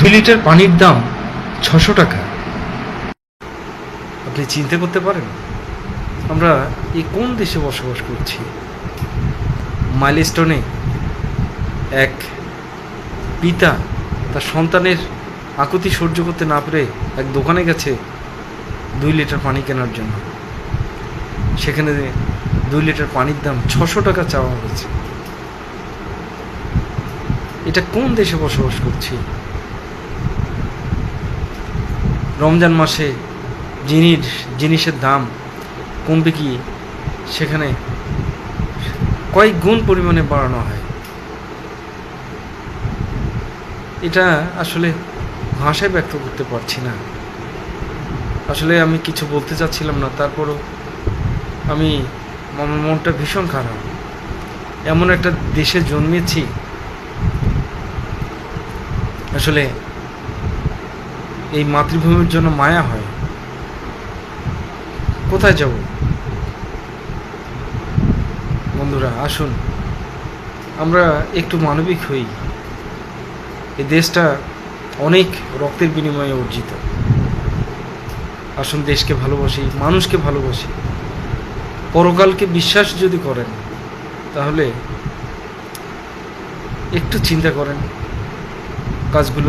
2 litre পানির দাম 600 টাকা। আপনি চিন্তা করতে পারেন আমরা এই কোন দেশে বসবাস করছি? মাইলস্টোনে এক পিতা তার সন্তানের আকুতি সহ্য করতে না পেরে এক দোকানে গেছে 2 লিটার পানি কেনার জন্য। সেখানে 2 লিটার পানির দাম 600 টাকা চাওয়া হয়েছে। এটা কোন দেশে বসবাস করছি? রমজান মাসে জিনিসের দাম কমবে কি সেখানে কয়েক গুণ পরিমাণে বাড়ানো হয়। এটা আসলে ভাষায় ব্যক্ত করতে পারছি না। আসলে আমি কিছু বলতে চাচ্ছিলাম না, তারপরও আমার মনটা ভীষণ খারাপ। এমন একটা দেশে জন্মেছি, আসলে এই মাতৃভূমির জন্য মায়া হয়। কোথায় যাব? বন্ধুরা আসুন আমরা একটু মানবিক হই। এই দেশটা অনেক রক্তের বিনিময়ে অর্জিত। আসুন দেশকে ভালোবাসি, মানুষকে ভালোবাসি। পরকালকে বিশ্বাস যদি করেন তাহলে একটু চিন্তা করেন কাজগুলো